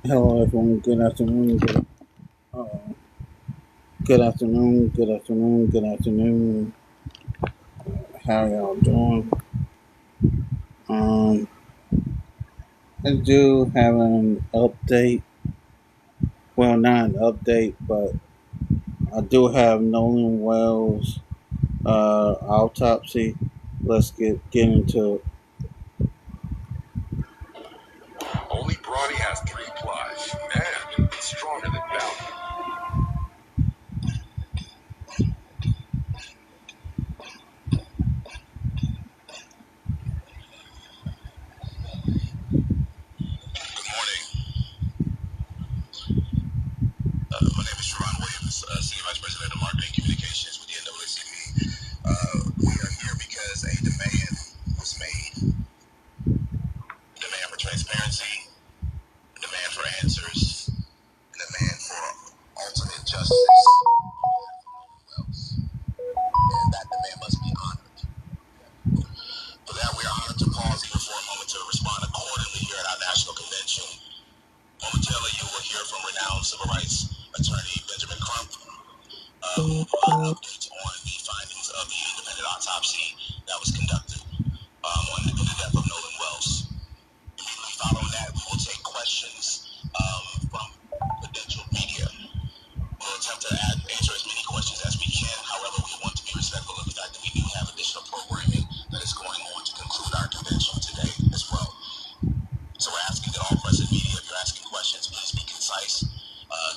Hello, everyone. Good afternoon. Uh, good afternoon. Good afternoon. Good afternoon. How y'all doing? Um, I do have an update. Well, not an update, but I do have Nolan Wells' autopsy. Let's get into it. Only Brawny has 3 plush, and it's stronger than Bounty. Good morning. My name is Sharon Williams, Senior Vice President of Marketing Communications with the NAACP. We are here because a demand was made. Demand for transparency, demand for answers, demand for ultimate justice. And that demand must be honored. For that, we are honored to pause even for a moment to respond accordingly here at our national convention. Momentarily, you will hear from renowned civil rights attorney Benjamin Crump, who will provide updates on the findings of the independent autopsy that was conducted on the death of Nolan Wells. Immediately following that, we will take questions from credentialed media. We'll attempt to answer as many questions as we can. However, we want to be respectful of the fact that we do have additional programming that is going on to conclude our convention today as well. So we're asking that all press and media, if you're asking questions, please be concise.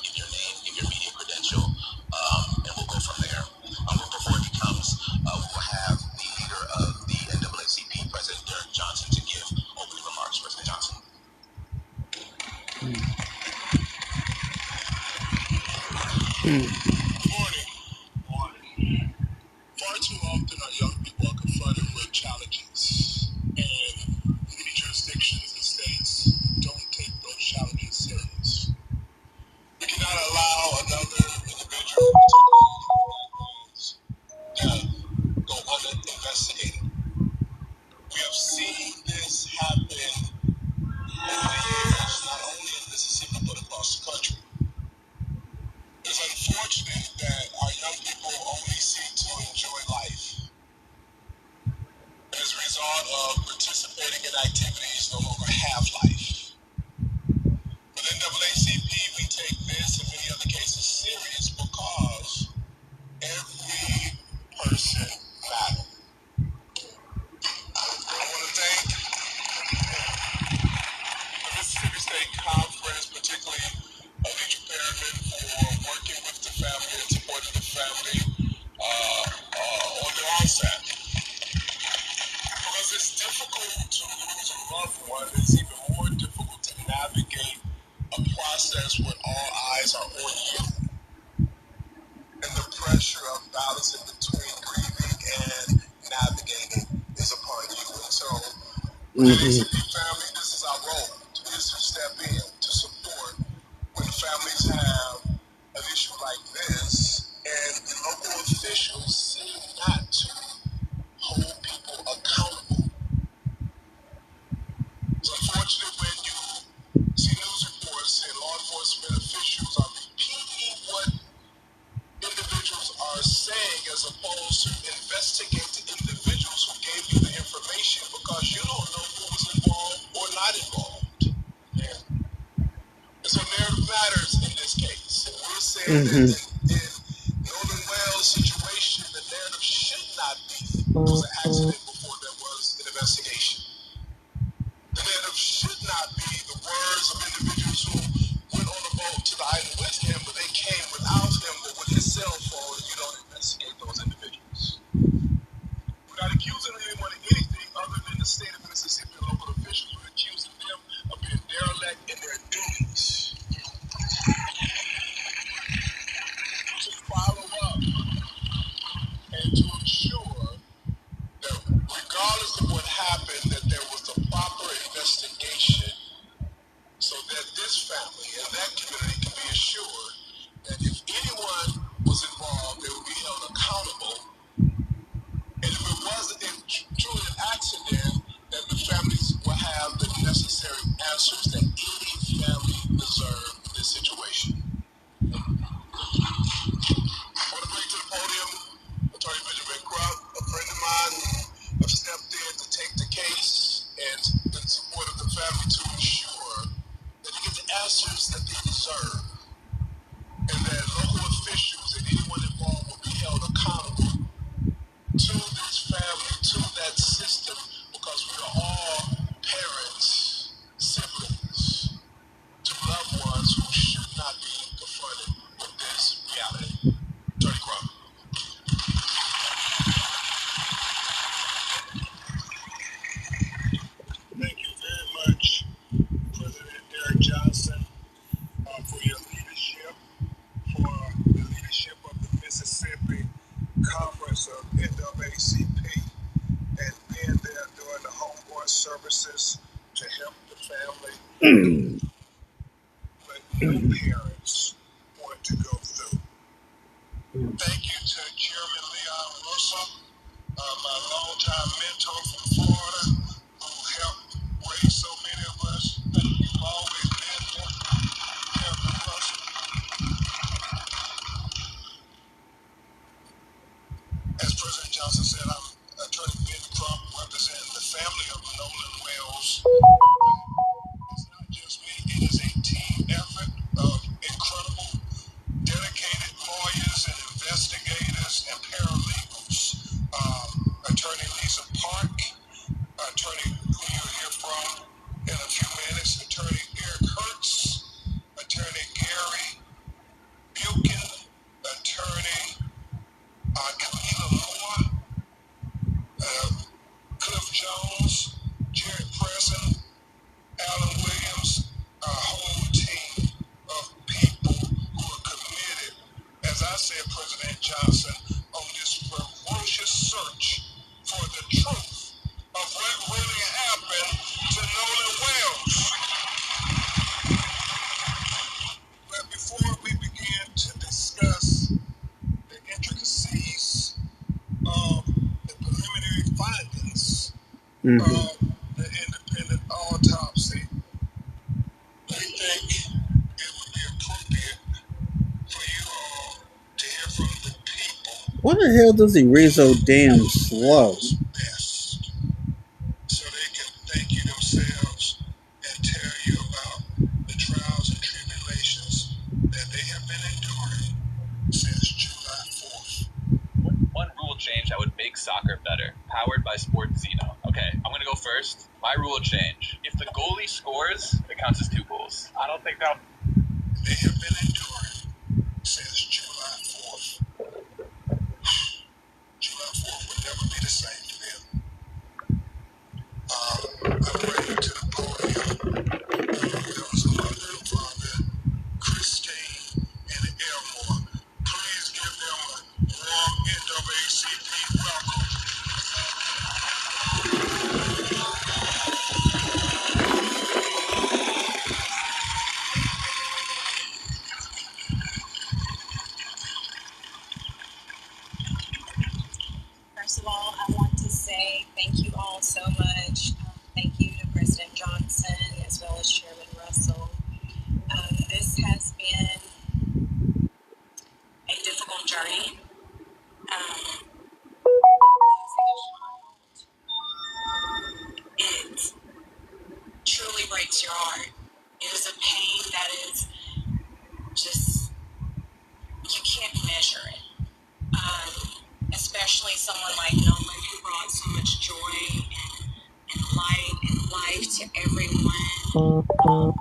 Give your name, give your media credential, and we'll go from there. But before it becomes, we will have the leader of the NAACP, President Derek Johnson, to give opening remarks. President Johnson. Good morning. Good morning. Far too often our young people are confronted with challenges, and many jurisdictions and states don't take those challenges serious. We cannot allow another individual to go uninvestigated. We have seen this happen over the years, not only in Mississippi but across the country. It's unfortunate that our young people only seek to enjoy life as a result of participating in activities no longer have life. With NAACP, we take this and many other cases serious because every person matters. I want to thank the Mississippi State Conference, particularly Alicia Perriman, for working with the family and supporting the family on their onset. Because it's difficult to lose a loved one, it's even more difficult to navigate a process when all eyes are on you. And the pressure of balancing between grieving and navigating is upon you. And so, with the ACP family, this is our role, is to step in, to support when families have an issue like this, and the local officials seem not to hold people accountable. It's unfortunate when you see news reports and law enforcement officials are repeating what individuals are saying as opposed to investigate the individuals who gave you the information, because you don't know who was involved or not involved. And so narrative matters in this case. And we're saying that in Nolan Wells' situation, the narrative should not be it was an accident before there was an investigation. The narrative should not be the words of individuals who went on a boat to the island with him, but they came without him or with his cell phone, and you don't investigate those individuals. We're not accusing anyone of anything other than the state of Mississippi and local officials. We're accusing them of being derelict in their duties. to help the family what no parents want to go through. Thank you to Chairman Leon Russell, my longtime mentor from Florida, who helped raise so many of us. You've always been there, Chairman Russell. As President Johnson said, I'm Attorney Ben Crump, representing the family of Nolan Wells. It's not just me, it is a team effort of incredible, dedicated lawyers and investigators and paralegals. Attorney Lisa Park, attorney who you'll hear from in a few minutes, attorney Eric Hertz, attorney Gary Buchan, attorney Camila Moore, Cliff Jones, Jared Preston, Alan Williams, a whole team of people who are committed, as I said, President Johnson, on this ferocious search for the truth of what really happened to Nolan Wells. But before we begin to discuss the intricacies of the preliminary findings of the independent autopsy, I think it would be appropriate for you all to hear from the people. What the hell does he read so damn slow? Best, so they can thank you themselves and tell you about the trials and tribulations that they have been enduring since July 4th. One rule change that would make soccer better, powered by Sports Zeno. Okay, I'm gonna go first. My rule change: if the goalie scores, it counts as 2 goals. I don't think that. They have been enduring since July 4th. July 4th will never be the same to them. I bring you to the podium those of my little father, Christine and Elmore. Please give them a warm NAACP welcome. First of all, I want to say thank you all so much. Thank you to President Johnson as well as Chairman Russell. This has been a difficult journey. It truly breaks your heart. It is a pain that is just, you can't measure it. Especially someone like Nolan who brought so much joy and light and life to everyone. You don't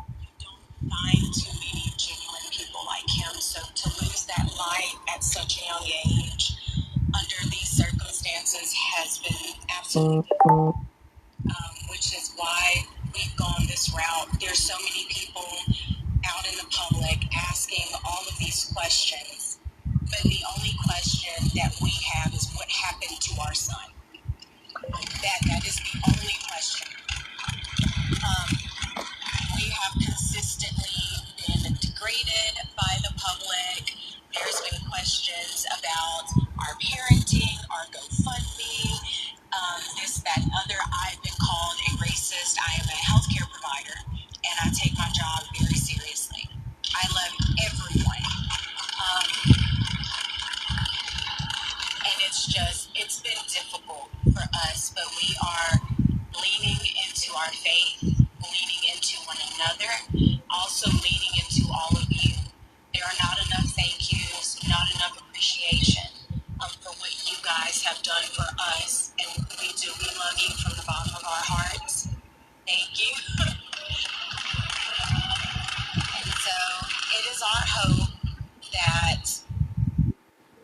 find too many genuine people like him. So to lose that light at such a young age under these circumstances has been absolutely difficult. Which is why we've gone this route. There's so many people out in the public asking all of these questions, but the only question that we have is what happened to our son. That is the only question. We have consistently been degraded by the public. There's been questions about our parenting, our GoFundMe, this, that, other. I've been called a racist. I am a healthcare provider, and I take my job very seriously. I love everyone. And it's been difficult for us, but we are leaning into our faith, leaning into one another, also leaning into all of you. There are not enough thank yous, not enough appreciation for what you guys have done for us, and we love you from the bottom of our hearts. Thank you. And so it is our hope that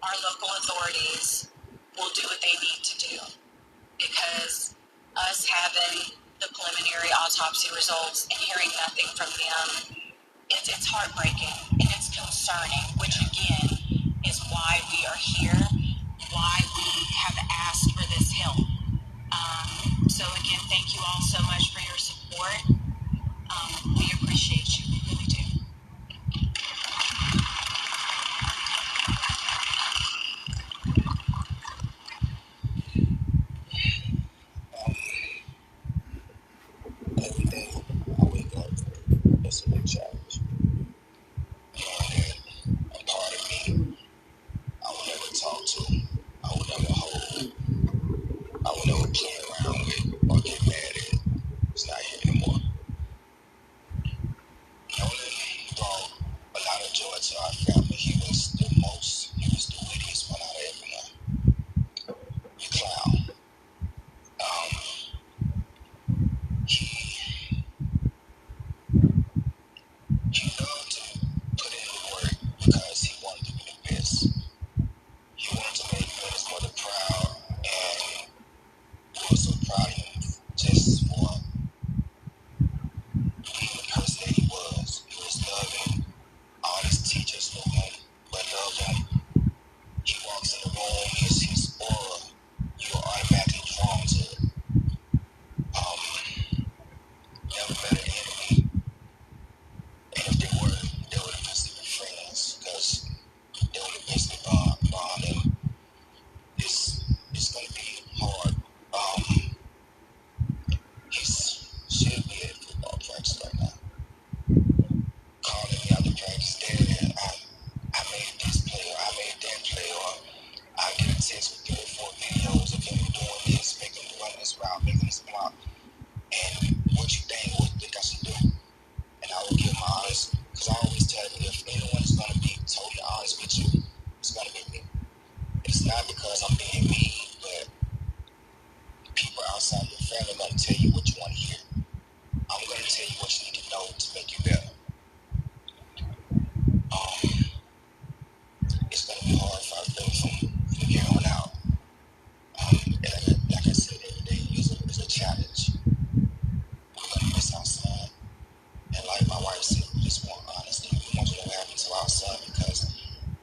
our local authorities will do what they need to do, because us having the preliminary autopsy results and hearing nothing from them, it's heartbreaking and it's concerning, which again is why we are here, why we have asked for this help. So again, thank you all so much for your support. it's a big challenge. And a part of me, I will never talk to, I will never hold, I will never play around with or get mad at. It's not here anymore. Nolan brought a lot of joy to our family. He was the wittiest one out of everyone. The clown. He loved to put in the work because he wanted to be the best. He wanted to make his mother proud, and we were so proud of him just for being the person that he was. He was loving. All his teachers knew him, but loved him. He walks in the room, his aura, you are automatically drawn to it. Never met an enemy, and if they would have basically been friends, because they would have basically bond, and it's going to be hard. He should be at football practice right now. Calling me out to practice, Dad, I made this play, or I made that play, or I get a text with 3 or 4 videos of him doing this, making him run this route, making this block. And what you think, what you think I should do? And I will give my honest, because I always tell you, if anyone is going to be totally honest with you, it's going to be me. It's not because I'm being mean, but people outside your family are going to tell you what you want to hear. I'm going to tell you what you need to know to make you better. It's going to be hard for everything from here on out. And like I said, every day is a challenge. We're going to miss our son. And like my wife said, we just want honesty. We want to know what happened to our son, because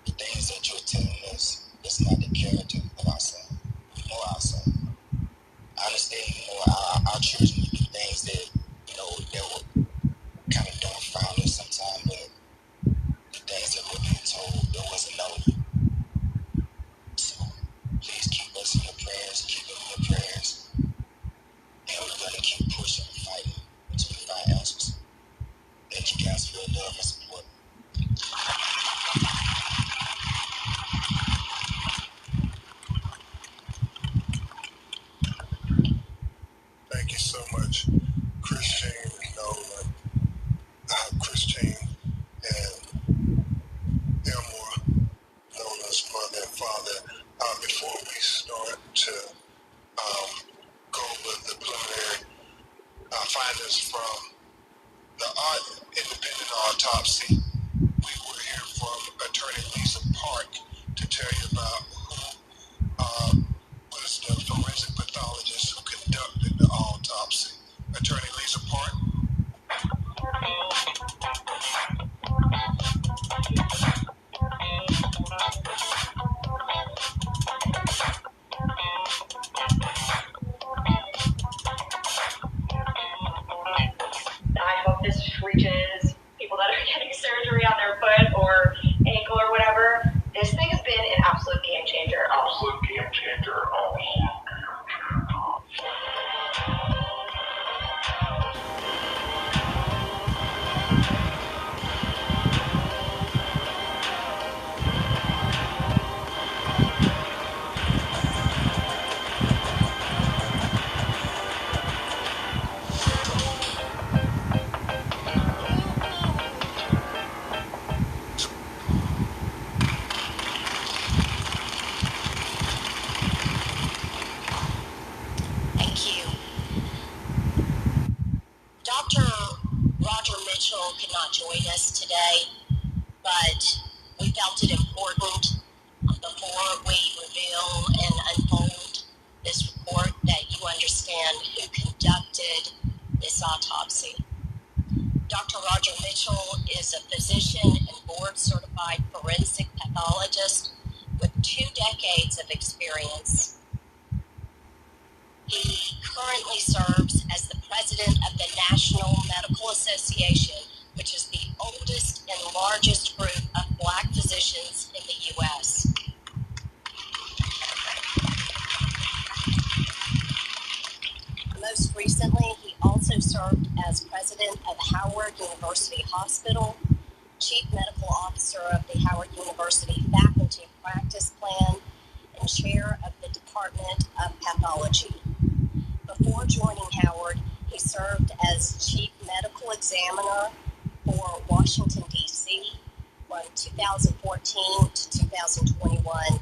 the things that you're telling us is not the character of our son. We know our son. I understand, our children do things that, that will kind of dumbfound us sometimes, but the things that we're being told, there wasn't no. So please keep us in your prayers, keep them in your prayers, and we're going to keep pushing and fighting until we find answers. Thank you guys for your love and support. Thank you so much, Christine, Nolan, Christine, and Elmore, Nolan's mother and father. Before we start to go with the preliminary findings from the independent autopsy, we will hear from Attorney Lisa Park to tell you about who was the forensic pathologist who conducted the autopsy. Attorney Lisa Park. I hope this reaches people that are getting surgery on their foot or ankle or whatever. This thing has been an absolute game changer. Absolute game changer. Thank you. Dr. Roger Mitchell could not join us today, but we felt it important before we reveal and unfold this report that you understand who conducted this autopsy. Dr. Roger Mitchell is a physician and board-certified forensic pathologist with 2 decades of experience. He currently serves as the president of the National Medical Association, which is the oldest and largest group of Black physicians in the U.S. Most recently, he also served served as president of Howard University Hospital, chief medical officer of the Howard University Faculty Practice Plan, and chair of the Department of Pathology. Before joining Howard, he served as chief medical examiner for Washington, D.C. from 2014 to 2021,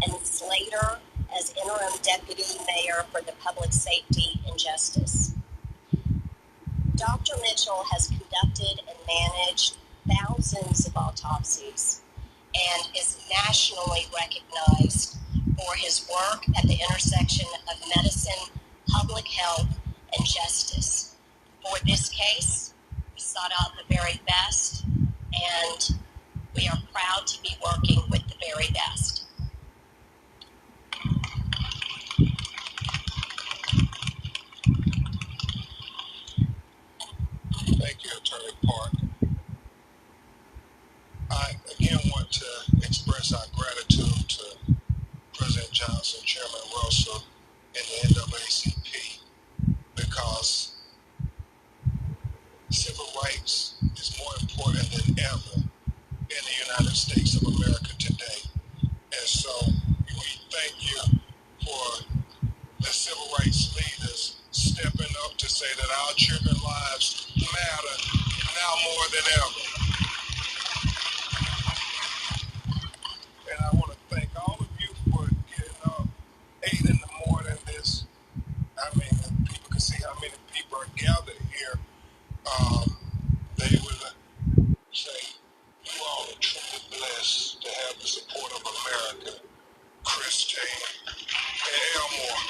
and later as interim deputy mayor for the Public Safety and Justice. Dr. Mitchell has conducted and managed thousands of autopsies and is nationally recognized for his work at the intersection of medicine, public health, and justice. For this case, we sought out the very best, and we are proud to be working with the very best. Thank you, Attorney Park. I again want to express our gratitude to President Johnson, Chairman Russell, and the NAACP, because civil rights is more important than ever in the United States of America today. And so we thank you for the civil rights leaders stepping up to say that our children's lives matter now more than ever. And I want to thank all of you for getting up 8 in the morning. People can see how many people are gathered here. They would say, you all are truly blessed to have the support of America, Christine and Elmore.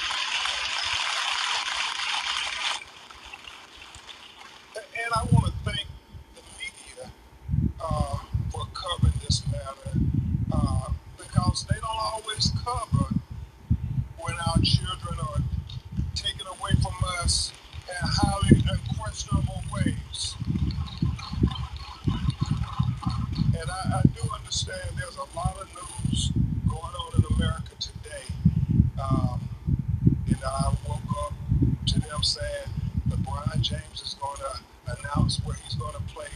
And I want to thank the media for covering this matter, because they don't always cover when our children are taken away from us in highly unquestionable ways. And I do understand there's a lot of news going on in America today. I woke up to them saying LeBron James is going to announce where he's going to play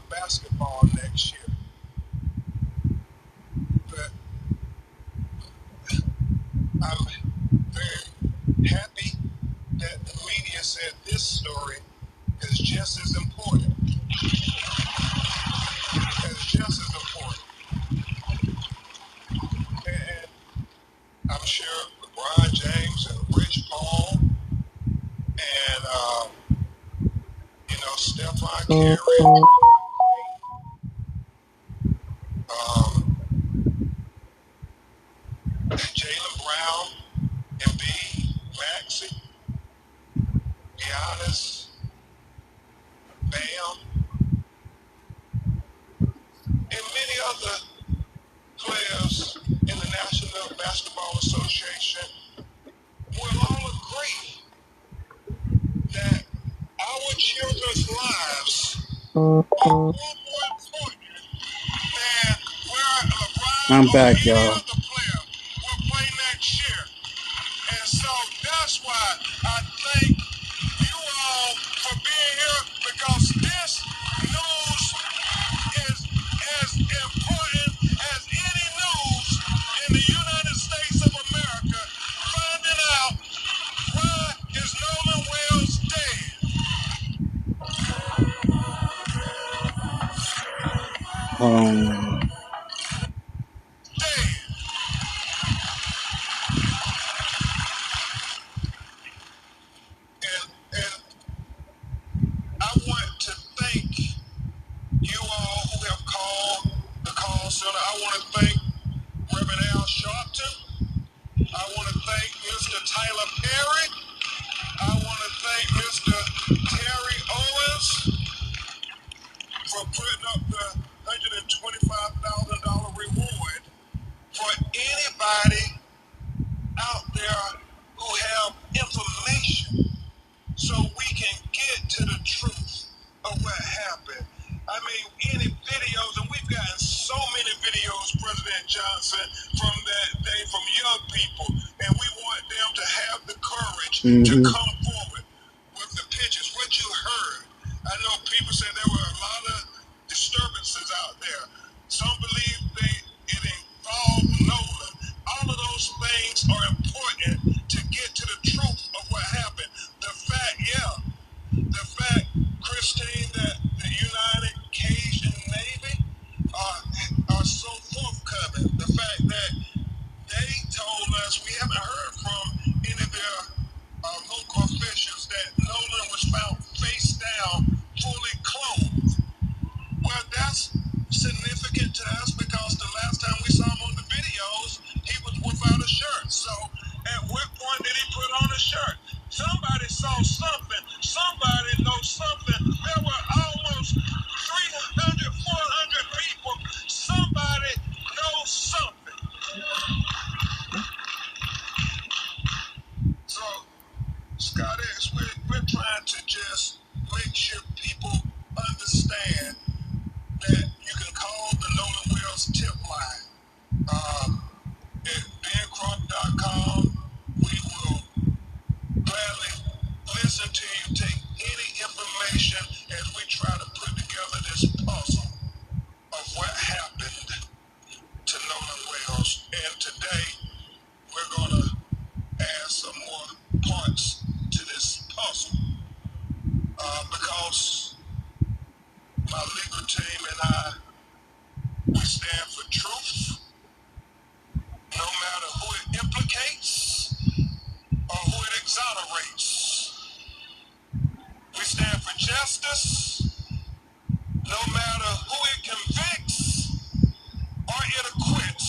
basketball next year. But I'm very happy that the media said this story is just as important. It's just as important. And I'm sure LeBron James and Rich Paul and, Stephon Curry, Jaylen Brown, Embiid, Maxey, Giannis, Bam, and many other players in the National Basketball Association will all agree that our children's lives are far more important than where LeBron I'm or back, any y'all. other player will play next year. And so that's why I thank you all for being here, because this news is as important as any news in the United States of America. Finding out why is Nolan Wells dead. Dead. And I want to thank you all who have called the call center. I want to thank Reverend Al Sharpton. I want to thank Mr. Tyler Perry. I want to thank Mr. Terry Owens for putting up the $125,000 reward for anybody out there who have information, so we can get to the truth of what happened. I mean, any videos, and we've gotten so many videos, President Johnson, from that day from young people, and we want them to have the courage to come forward with the pictures, with There were almost 300, 400 people. Somebody knows something. So, Scott X, we're trying to just make sure people understand that you can call the Nolan Wells tip line at bencrump.com. We will gladly listen to you, take any information as we try to put together this puzzle of what happened to Nolan Wells. And today, we're going to add some more parts to this puzzle because my legal team and I, we stand for truth, no matter who it implicates or who it exonerates. We stand for justice, no matter who it convicts or it acquits.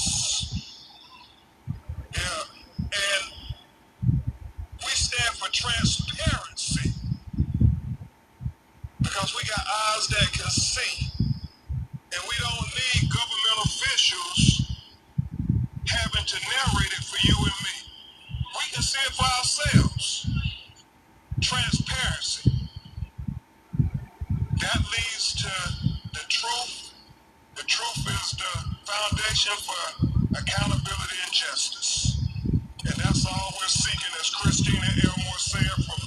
Yeah, and we stand for transparency because we got eyes that can see, and we don't need government officials having to narrate it for you and me. We can see it for ourselves. Transparency. That leads to the truth. The truth is the foundation for accountability and justice. And that's all we're seeking, as Christina Elmore said from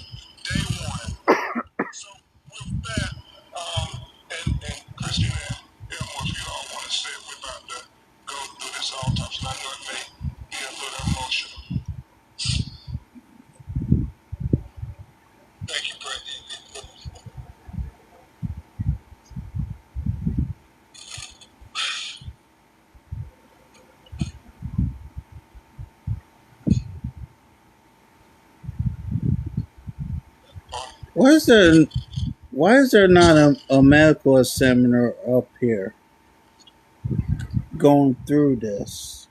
day one. So with that, and Christina Elmore, if you all want to say it, we're about to go through this autopsy. I know it may be a little emotional. Thank you, Brett. Why is there not a medical examiner up here going through this?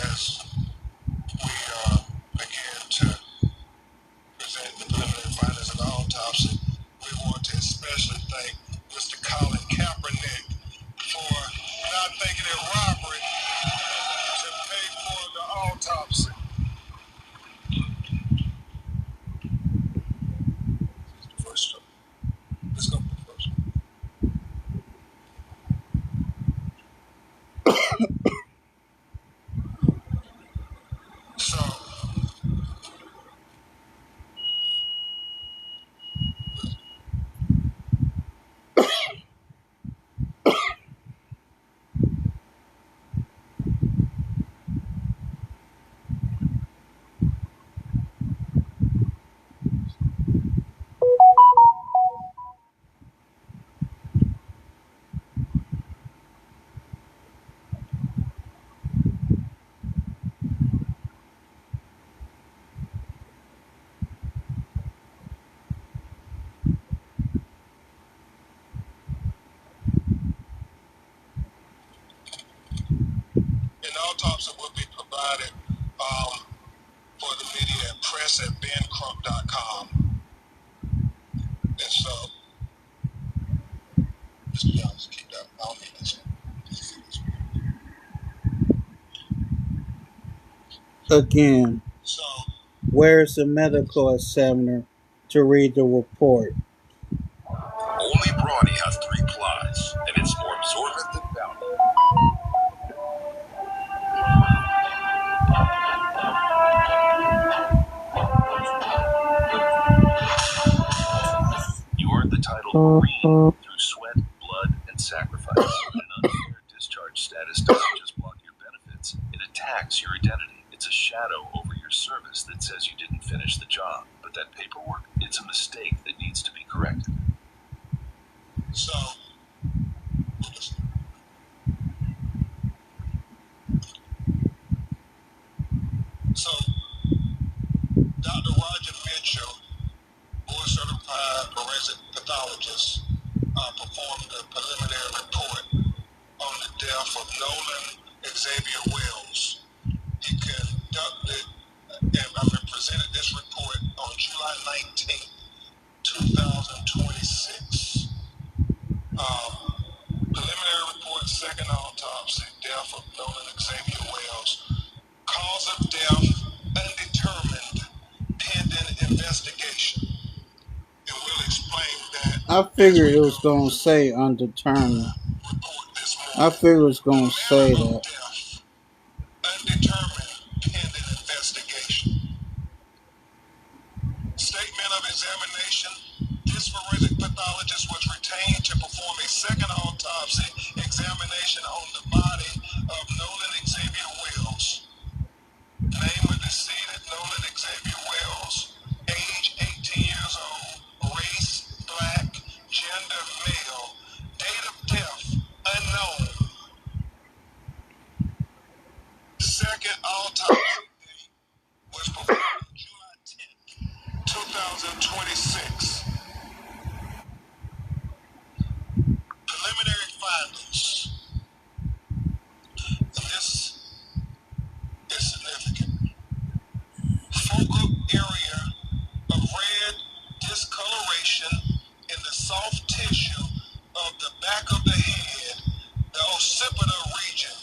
As we begin to present the preliminary findings of the autopsy, we want to especially thank Mr. Colin Kaepernick for not thinking it robbery to pay for the autopsy. First, let's go for the first one. So, an autopsy will be provided for the media at press@bencrump.com. And so, Mr. Jones, keep that. I don't need this. Again, So, where's the medical examiner to read the report? only brawny has 3 plies, and it's more absorbent than bounty. You earned the title Marine through sweat, blood, and sacrifice. An unfair discharge status doesn't just block your benefits, it attacks your identity. It's a shadow over your service that says you didn't finish the job. But that paperwork, it's a mistake that needs to be corrected. So, Dr. Roger Mitchell, board certified forensic pathologist, performed a preliminary report. I as we figured it was go gonna say to undetermined. the report this I morning. figured it was The gonna say manner of that. death, undetermined pending investigation. Statement of examination. This forensic pathologist was retained to perform a second autopsy examination on the body of Nolan Xavier Wells. Name of decedent Nolan Xavier Wells. Age 18 years old. Race black. Gender male. Date of death unknown. Second autopsy date was performed July 10th, 2026. Preliminary findings. And this is significant. Focal area of red discoloration in the soft tissue of the back of the head, the occipital region.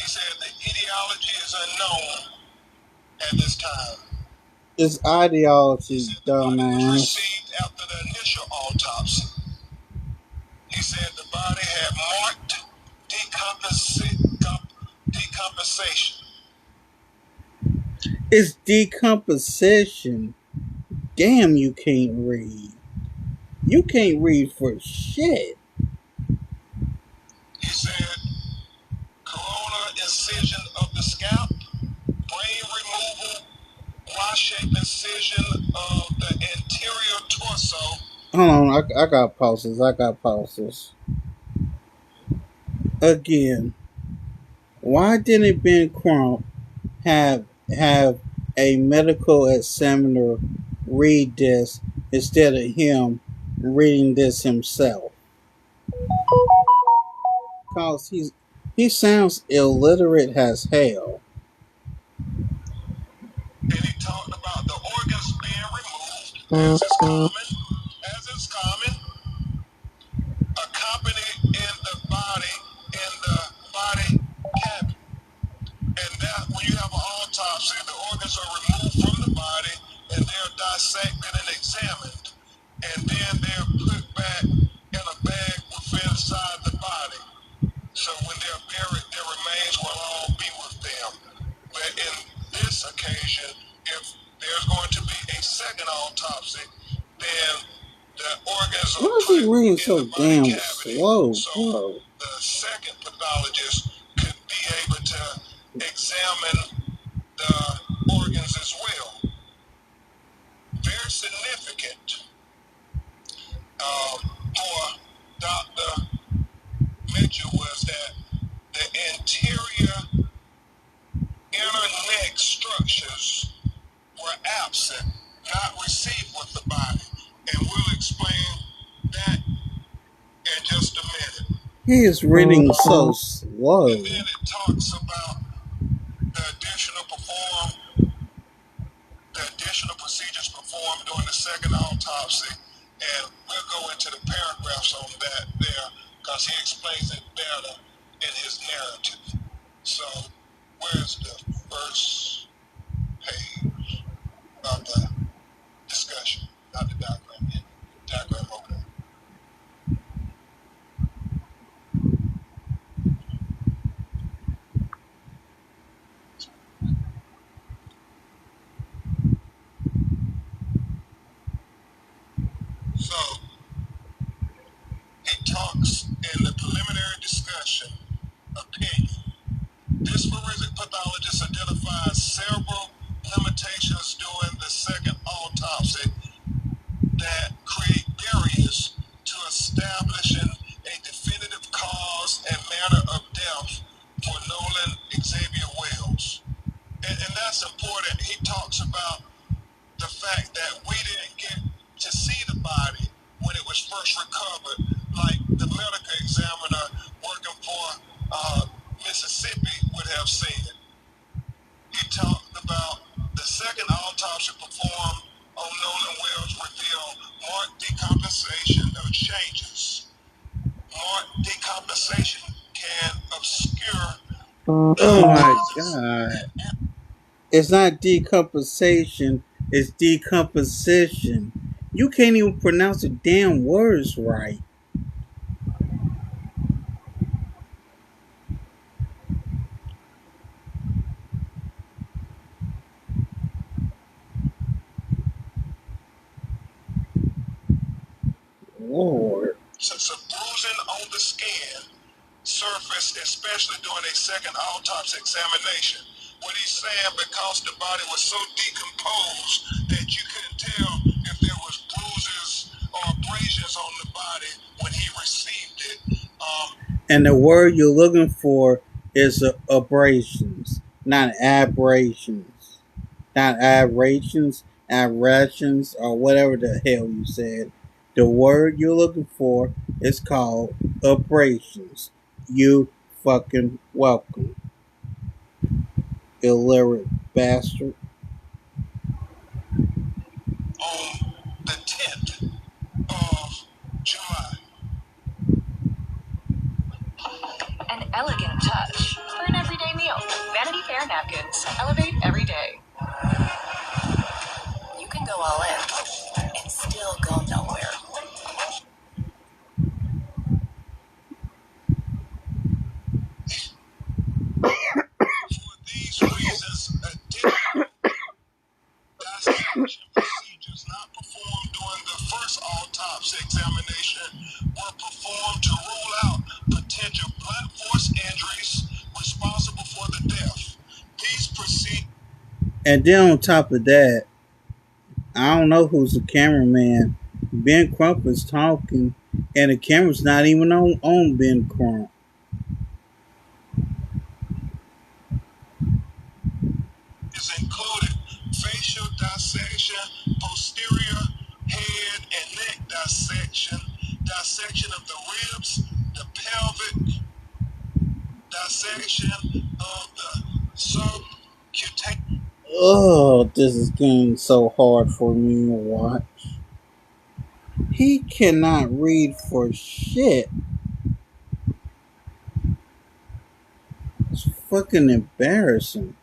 He said the etiology is unknown at this time. It's He ideology, said the body was dumbass. received after the initial autopsy. He said the body had marked decompensation. It's decomposition. Damn, you can't read. You can't read for shit. He said corona incision of the scalp, brain removal, Y-shaped incision of the anterior torso. Hold on, I got pauses. I got pauses. Again, why didn't Ben Crump have a medical examiner read this instead of him reading this himself? Cause he sounds illiterate as hell. And he talked about the organs being removed, as is common, accompanied in the body cavity. And that when you have an autopsy, the organs are removed from the body and they're dissected and examined. And then they're put back in a bag within inside the body. So when they're buried, their remains will all be with them. But in this occasion, if there's going to be a second autopsy, then the organs Why are is he put reading in so the body damn cavity. slow, So bro? the second pathologist could be able to examine the organs as well. Very significant for Dr. Mitchell was that the anterior inner neck structures were absent, not received with the body. And we'll explain that in just a minute. He is reading so slow. And then it talks about the additional procedures performed during the second autopsy. And we'll go into the paragraphs on that there because he explains it better in his narrative. So where's the first page of the discussion? Not the diagram yet. Diagram over there. So he talks in the preliminary discussion opinion. This forensic pathologist identified several limitations during the second autopsy that create barriers to establishing a definitive cause and manner of death for Nolan Xavier Wells. And that's important. He talks about the fact that we didn't get to see the body when it was first recovered, like the medical examiner working for Mississippi would have said. He talked about the second autopsy performed on Nolan Wells revealed marked decompensation of changes. Marked decompensation can obscure. Oh my god. It's not decompensation, it's decomposition. You can't even pronounce the damn words right. Lord. So bruising on the skin surfaced, especially during a second autopsy examination. What he's saying, because the body was so decomposed that you couldn't tell if there was bruises or abrasions on the body when he received it. And the word you're looking for is abrasions, not abrasions. Not aberrations, or whatever the hell you said. The word you're looking for is called abrasions. You fucking welcome, illiterate bastard. On the 10th of July. An elegant touch for an everyday meal. Vanity Fair napkins. Elevate every day. You can go all in and still go nowhere. For these reasons, additional dissection procedures not performed during the first autopsy examination were performed to rule out potential blunt force injuries responsible for the death. These procedures. And then on top of that, I don't know who's the cameraman. Ben Crump is talking, and the camera's not even on Ben Crump. Is included facial dissection, posterior head and neck dissection, dissection of the ribs, the pelvic, dissection of the subcutaneous. Oh, this is getting so hard for me to watch. He cannot read for shit. It's fucking embarrassing.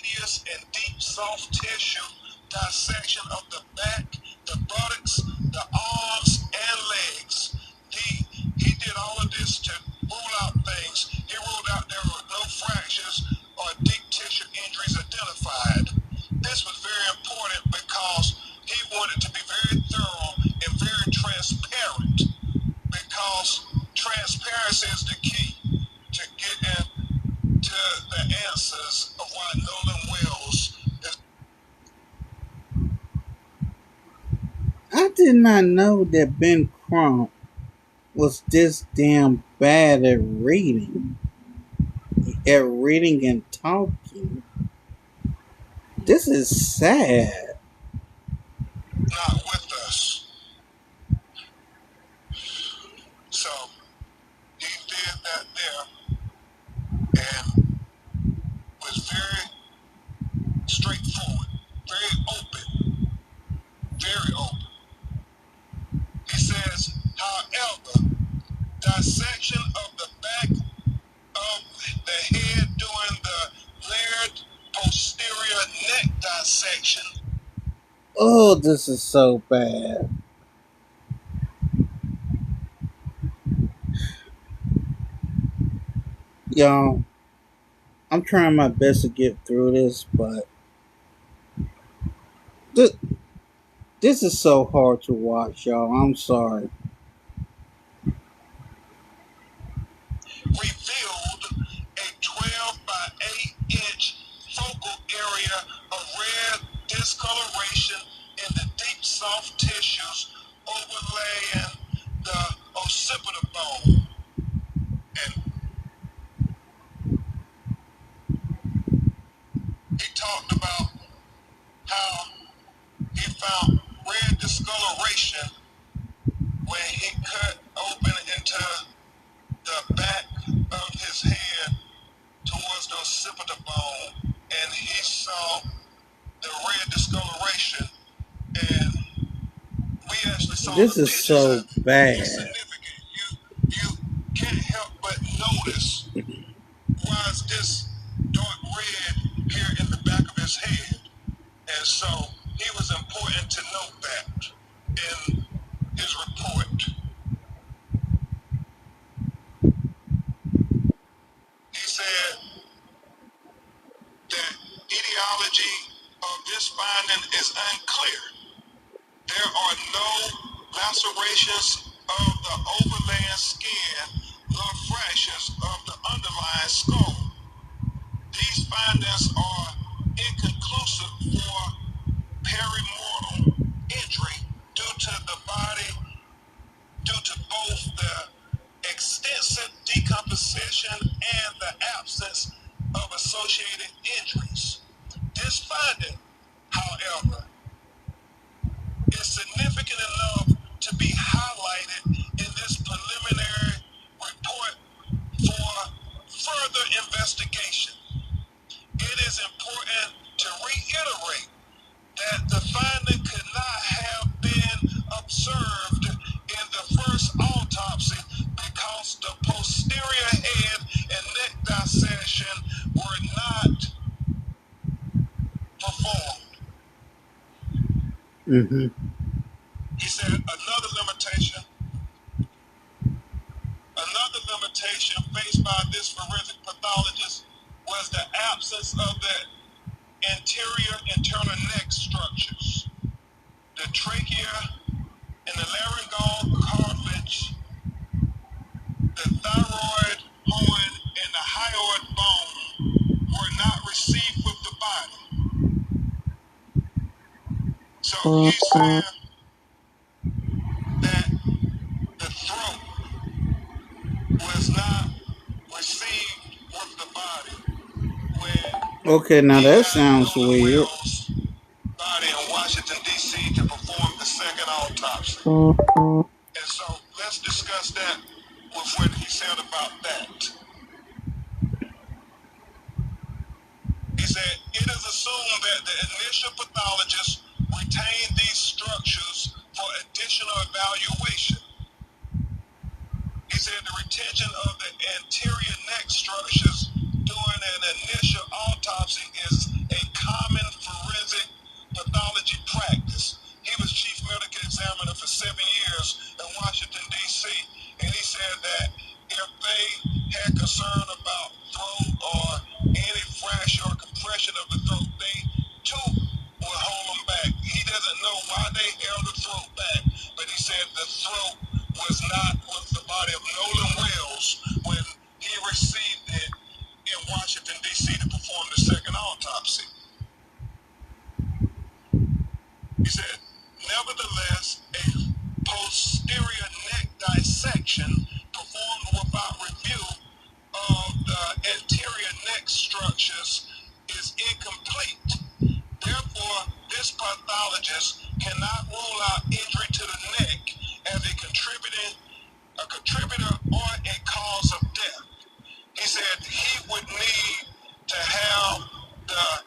And deep soft tissue dissection of the back, the buttocks, the arms, and legs. He did all of this to rule out things. He ruled out there were no fractures or deep tissue injuries identified. This was very important because he wanted to be very thorough and very transparent, because transparency is the key to getting to the answers of why Nolan Wells is. I did not know that Ben Crump was this damn bad at reading. At reading and talking. This is sad. Not with us. So he did that there and was very straightforward, very open, very open. He says, however, dissection of the back of the head during the layered posterior neck dissection. Oh, this is so bad. Y'all, I'm trying my best to get through this, but this, this is so hard to watch, y'all. I'm sorry. Revealed a 12 by 8-inch focal area of red discoloration in the deep soft tissues overlaying the occipital bone. And he talked about how he found red discoloration when he cut open into the back of his head towards the occipital bone, and he saw the red discoloration, and we actually saw This the is pictures so of it. It's bad. significant. You can't help but notice why is this dark red here in the back of his head. And so he was important to note that. And position and the absence of associated injuries. This finding, however, is significant enough to be highlighted in this preliminary report for further investigation. It is important to reiterate that the finding could not have been observed in the first autopsy because the posterior head and neck dissection were not performed. Mm-hmm. He said another limitation faced by this forensic pathologist was the absence of the anterior internal neck structures, the trachea and the laryngeal cartilage, the thyroid, horn, and the hyoid bone were not received with the body. So he's saying that the throat was not received with the body when Okay, now he that got sounds Nolan weird. Will's body in Washington, D.C. to perform the second autopsy. And so let's discuss that with what he said about that. He said, it is assumed that the initial pathologist retained these structures for additional evaluation. He said the retention of the anterior neck structures during an initial autopsy is a common forensic pathology practice. He was chief medical examiner for 7 years in Washington, D.C., and he said that if they had concern about throat or any fracture or compression of the throat, they too would hold them back. He doesn't know why they held the throat back, but he said the throat was not with the body of Nolan Wells when he received it in Washington, D.C. to perform the second autopsy. He said, nevertheless, a posterior neck dissection performed without review of the anterior neck structures is incomplete. Therefore, this pathologist cannot rule out injury to the neck as a contributor or a cause of death. He said he would need to have the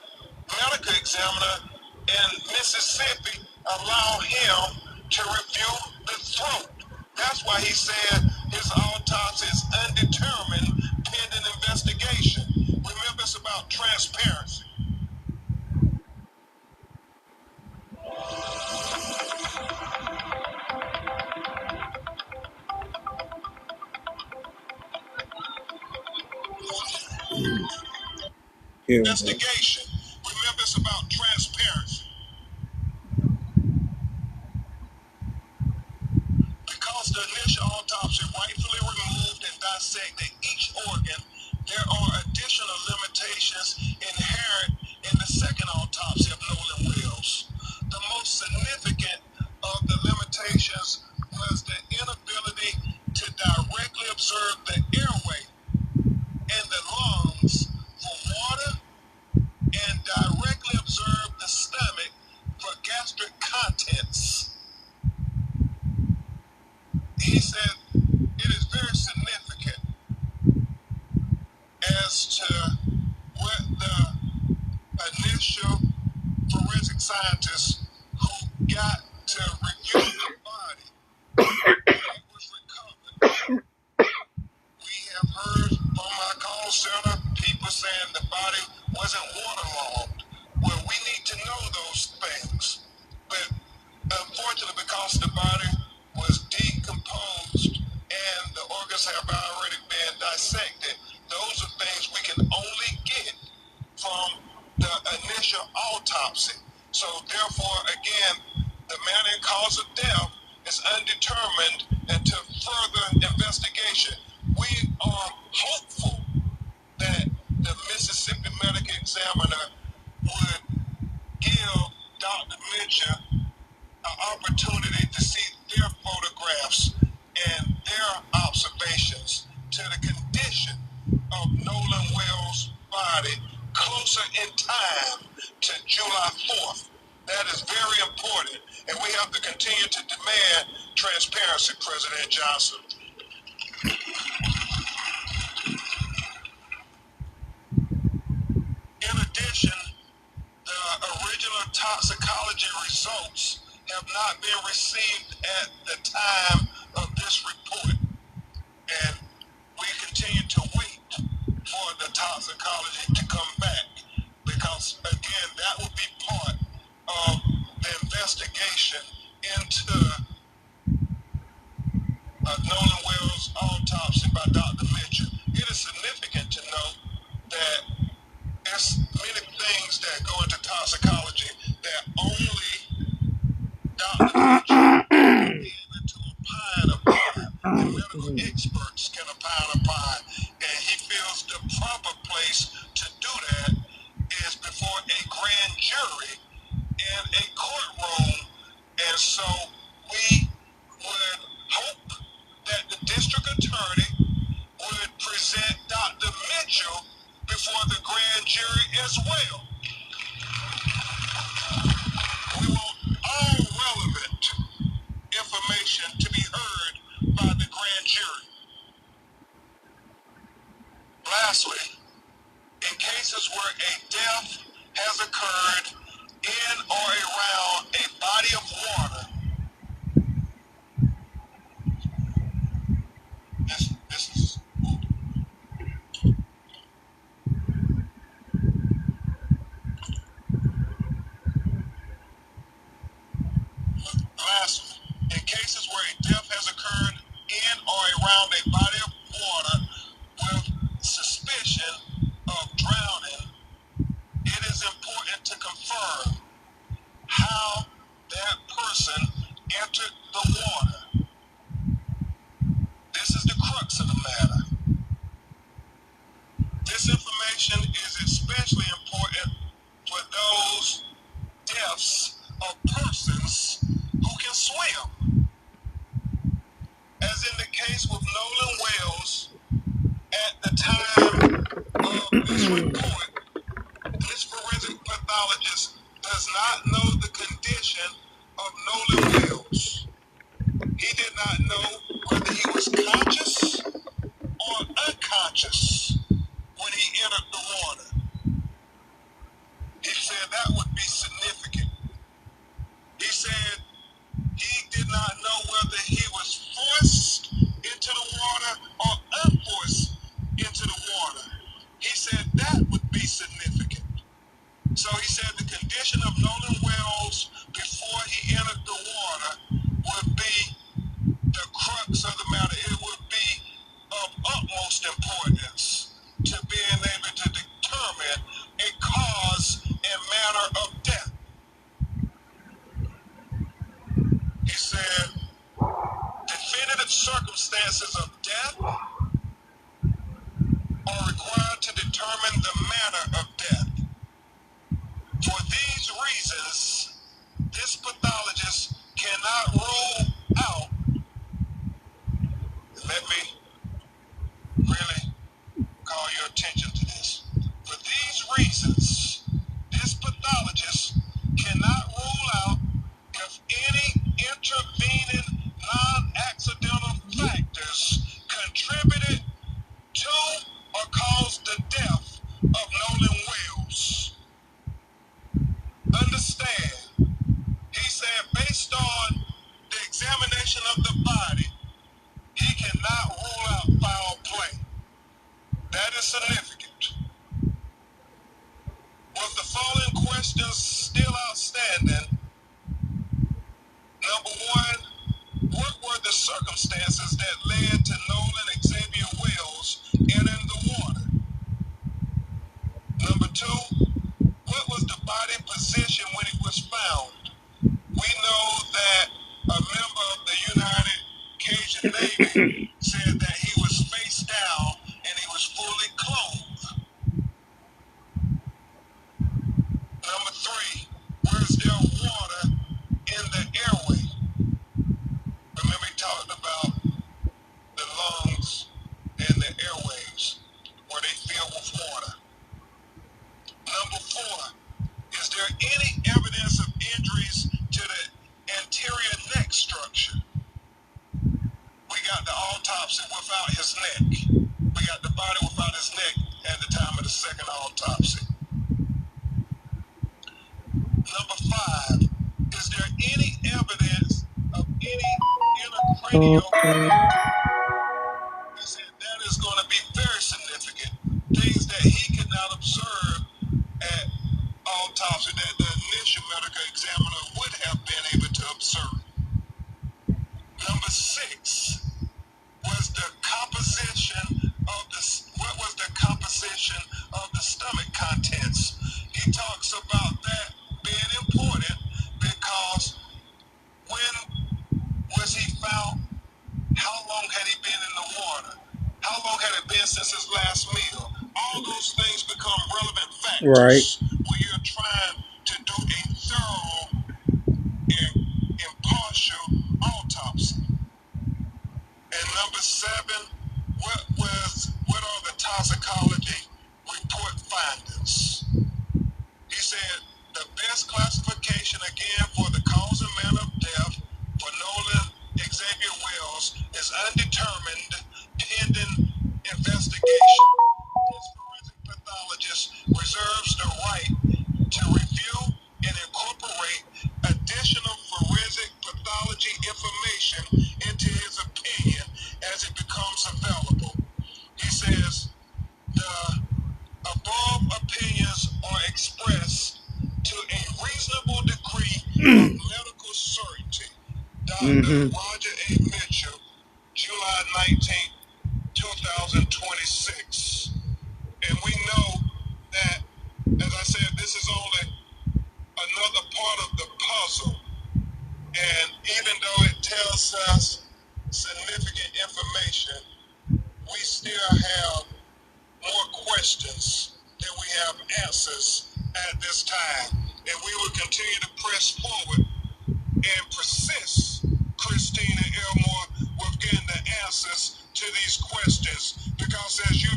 medical examiner in Mississippi allow him to review the throat. That's why he said his autopsy is undetermined pending investigation. Remember, it's about transparency. Here we go. Investigation. Remember, it's about transparency. Because the initial autopsy rightfully removed and dissected each organ, there are additional limitations inherent in the second autopsy of Nolan Wells. The most significant of the limitations was the inability to directly observe the airway and the lungs for water and directly observe the stomach for gastric contents. He said it is very significant as to what the initial forensic scientists who got to review the body when it was recovered. We have heard from our call center people saying the body wasn't waterlogged. Well, we need to know those things. But unfortunately, because the body was decomposed and the organs have already been dissected, those are things we can only get from the initial autopsy. So therefore, again, the manner and cause of death is undetermined until further investigation. We are hopeful that the Mississippi Medical Examiner would give Dr. Mitchell an opportunity to see their photographs and their observations to the condition of Nolan Wells' body closer in time to July 4th. That is very important, and we have to continue to demand transparency, President Johnson. In addition, the original toxicology results have not been received at the time of this report, and we continue to wait for the toxicology to come back, because again, that would be part of the investigation into Nolan Wells' autopsy by Dr. Mitchell. It is significant to note that there's many things that go into toxicology that only Dr. Mitchell will be able to opine upon, and medical experts can opine upon, and he feels the proper place to do that is before a grand jury in a courtroom, and so we would hope that the district attorney would present Dr. Mitchell before the grand jury as well. We want all relevant information to be heard by the grand jury. Lastly, in cases where a death has occurred in or around a body of water, this is lastly, in cases where a death has occurred in or around a body of water with suspicion of drowning, it is important to confirm how that person entered the water. This is the crux of the matter. This information is especially important for those deaths of persons who can swim. As in the case with Nolan Wells, at the time of this report, this forensic pathologist does not know the condition of Nolan Wells. He did not know whether he was conscious or unconscious when he entered the water. He said that would be significant. He said he did not know whether he was forced into the water or unforced into the water. He said that would be significant. So he said the condition of Nolan Wells before he entered the water would be the crux of the matter. It would be of utmost importance to being able to determine a cause and manner of death. He said definitive circumstances of death are required to determine the manner of death. For these reasons, this pathologist cannot rule out, let me really call your attention to this. For these reasons, this pathologist cannot rule out if any intervening non-accidental factors contributed to or caused the death of Nolan Wells. Understand, he said based on the examination of the body, he cannot rule out foul play. That is significant. With the following questions still outstanding, number one, what were the circumstances that led to Nolan Xavier Wells entering the water? Number two, what was the body position when it was found? We know that a member of the United Cajun Navy said that he was face down and he was fully clothed. Number three, where's there water in the airway? Remember he talked about the lungs and the airways. radio. He said that is going to be very significant. Things that he could not observe at autopsy that the initial medical examiner would have been able to observe. Number 6 was the composition of what was the composition of the stomach contents. He talks about that being important because when was he found? How long had he been in the water? How long had it been since his last meal? All those things become relevant factors when you're trying to do a thorough and impartial autopsy. And number 7, what are the toxicology report findings? He said the best classification again for the cause and manner of death for Nolan Xavier Wells is undetermined pending investigation. This forensic pathologist reserves the right to review and incorporate additional forensic pathology information into his opinion as it becomes available. He says the above opinions are expressed to a reasonable degree of medical certainty. Dr. Roger A. Mitchell, July 19, 2026. And we know that, as I said, this is only another part of the puzzle. And even though it tells us significant information, we still have more questions than we have answers at this time. And we will continue to press forward and persist, Christine and Elmore, with getting the answers to these questions. Because as you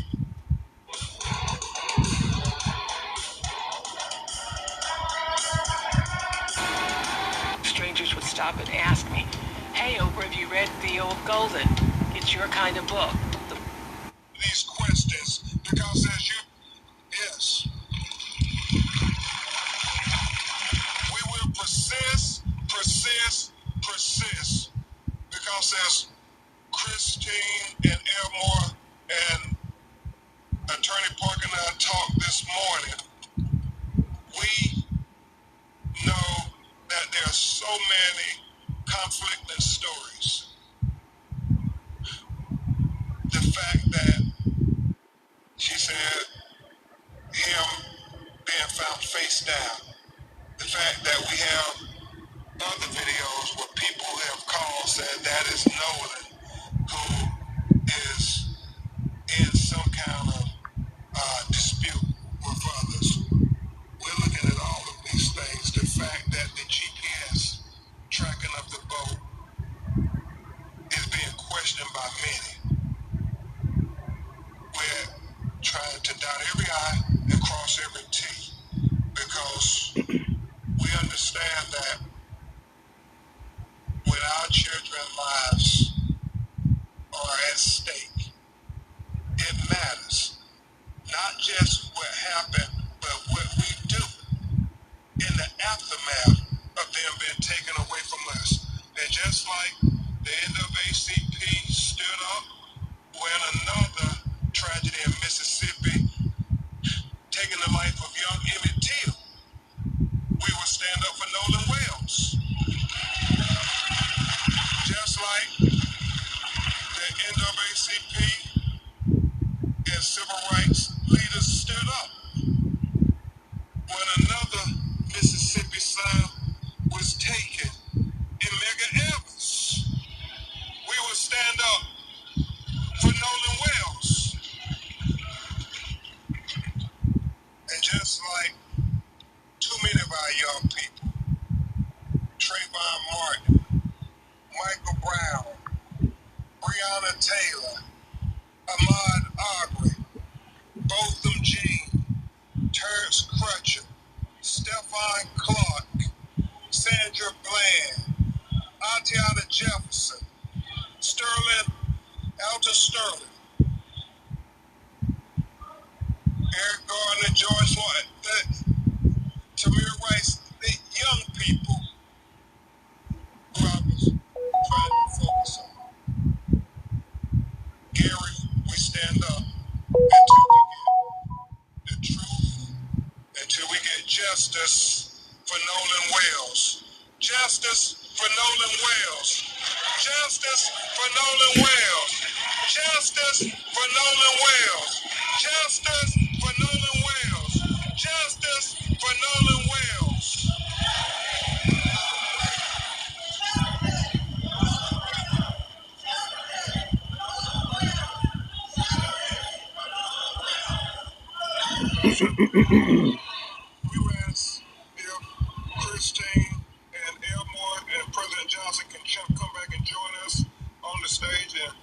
strangers would stop and ask me, "Hey, Oprah, have you read The Old Golden? It's your kind of book." These questions, because as you, yes, we will persist, because as Christine and Elmore and Attorney Parker and I talked this morning, we know that there are so many conflicting stories. The fact that she said him being found face down, the fact that we have other videos where people have called said that is Nolan who is in some kind of dispute with others. We're looking at all of these things. The fact that the GPS tracking of the boat is being questioned by many. We're trying to dot every I and cross every T because we understand that when our children's lives are at stake, it matters. Not just what happened, but what we do in the aftermath of them being taken away from us. And just like the NAACP stood up when another tragedy in Mississippi, taking the life of young Emmett Till, we will stand up for Nolan Wells. Just like the NAACP and civil rights leaders stood up when another Mississippi son was taken in Mega Evans. We will stand up for Nolan Wells. And just like too many of our young people, Trayvon Martin, Michael Brown, Breonna Taylor, Ahmaud Arbery, Botham Jean, Justice for Nolan Wells. Justice for Nolan Wells. Justice for Nolan Wells. Justice for Nolan Wells. Justice for Nolan Wells. Justice for Nolan Wells. We were asked if Christine and Elmore and President Johnson can come back and join us on the stage, and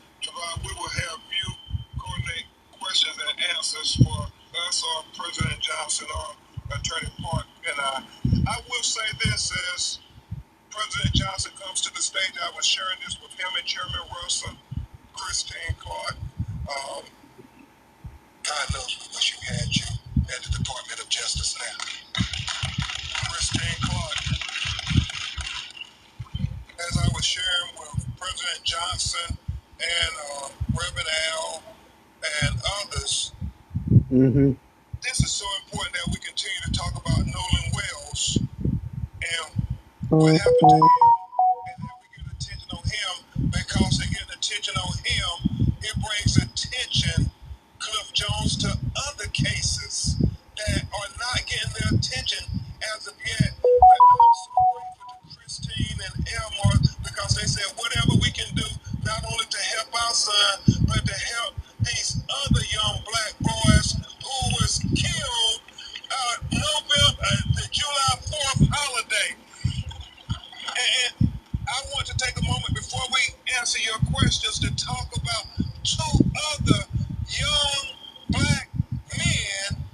we will have you coordinate questions and answers for us or President Johnson or Attorney Park and I will say this as President Johnson comes to the stage. I was sharing this with him and Chairman Russell, Christine Clark. God knows we wish we had you at the Department of Justice now. Christine Clark, as I was sharing with President Johnson and Reverend Al and others, this is so important that we continue to talk about Nolan Wells and what happened to him, and that we get attention on him, because they get attention on him, it brings attention, Cliff Jones, to other cases that are not getting their attention as of yet. But I'm so grateful to Christine and Elmore, because they said whatever we can do, not only to help our son, but to help these other young black boys who was killed the July 4th holiday. And I want to take a moment before we answer your questions to talk about two other young black men,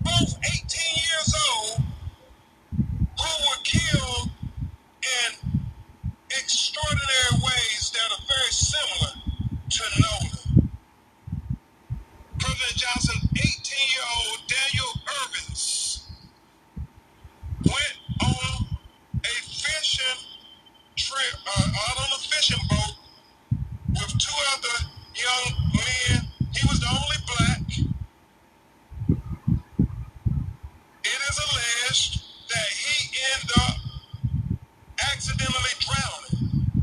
both 18 years old, who were killed in extraordinary ways that are very similar to Nolan. President Johnson, 18-year-old Daniel Irvins, went on a fishing trip, out on a fishing boat with two other young men. He was the only black. It is alleged that he ended up accidentally drowning,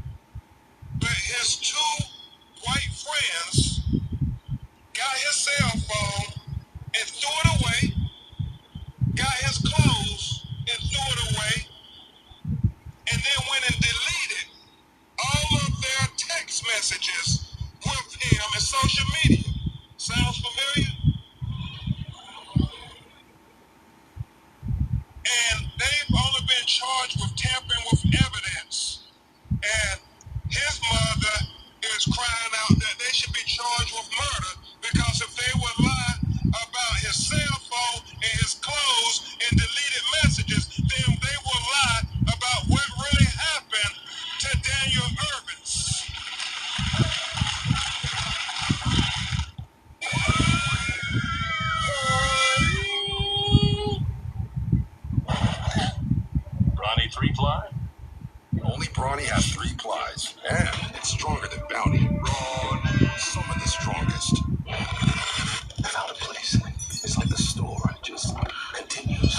but his two white friends got his cell phone and threw it away, got his clothes and threw it away, and then went and deleted all of their text messages with him and social media. Sounds familiar? And they've only been charged with tampering with evidence. And his mother is crying out that they should be charged with murder, because if they would lie about his cell phone and his clothes and deleted messages, then they will lie about what really happened to Daniel Irvins. Brawny 3-ply? Only Brawny has 3 plies, and it's stronger than Bounty. Some of the strongest. I found a place. It's like the store, it just continues.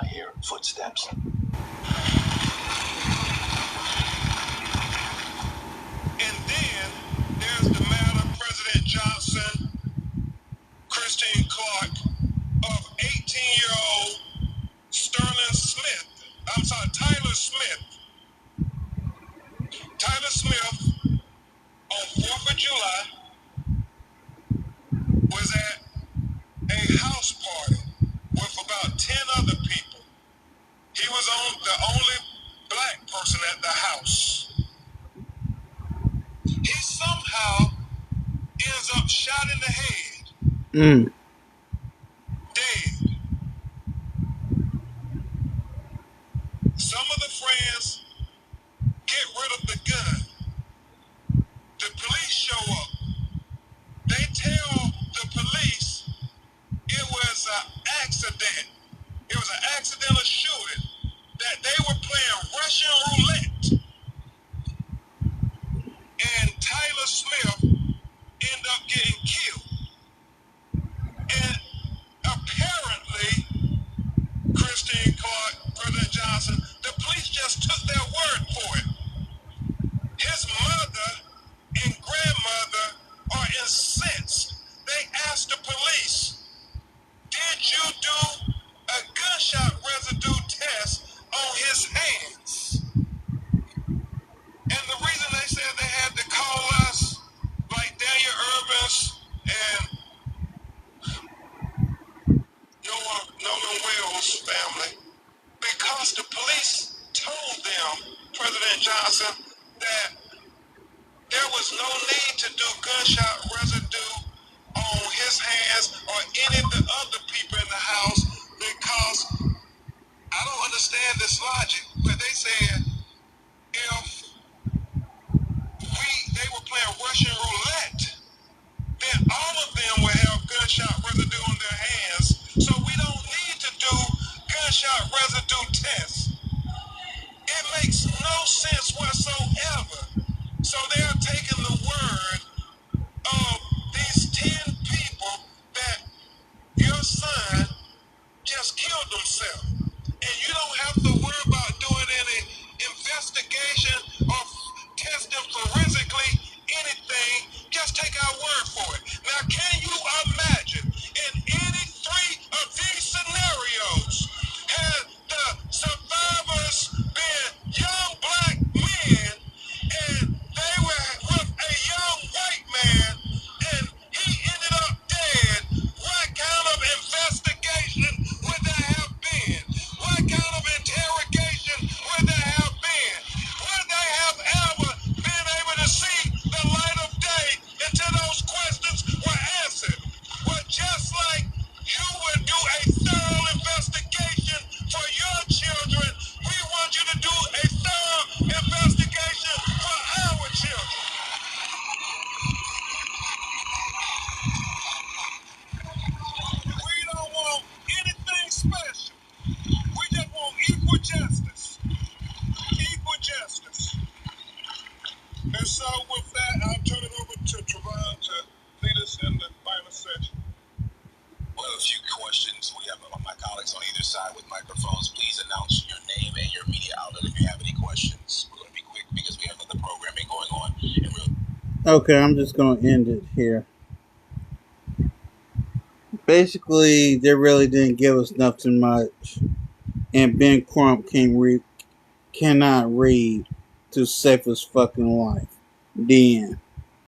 I hear footsteps. And then there's the matter, President Johnson, Christine Clark, of 18-year-old Tyler Smith. Tyler Smith, on 4th of July, was at a house party with about 10 other people. He was the only black person at the house. He somehow ends up shot in the head. Dead. Some of the friends get rid of the gun. The police show up. They tell the police it was an accident. It was an accidental shooting, that they were playing Russian roulette. And Tyler Smith ended up getting killed. no need to do gunshot residue on his hands or any of the other people in the house because I don't understand this logic. But they said if they were playing Russian roulette, then all of them will have gunshot residue on their hands. So we don't need to do gunshot residue tests. It makes no sense whatsoever. So they are taking the word of these 10 people that your son just killed himself. And you don't have to worry about doing any investigation or testing forensically anything. Just take our word for it. Now, can you imagine in any three of these scenarios had the survivors been young black men and they were with a young white man and he ended up dead? What kind of investigation would there have been? What kind of interrogation would there have been? Would they have ever been able to see the light of day until those questions were answered? Well, just like you would do a thorough investigation for your children, we want you to do a thorough investigation for our children. We don't want anything special. We just want equal justice. Equal justice. And so with that, I'll turn it over to Trevon to lead us in the final section. Well, a few questions. We have my colleagues on either side with microphones. Please announce your name and your media outlet if you have any questions. We're going to be quick because we have other programming going on. Okay, I'm just going to end it here. Basically, they really didn't give us nothing much. And Ben Crump cannot read to save his fucking life. The end.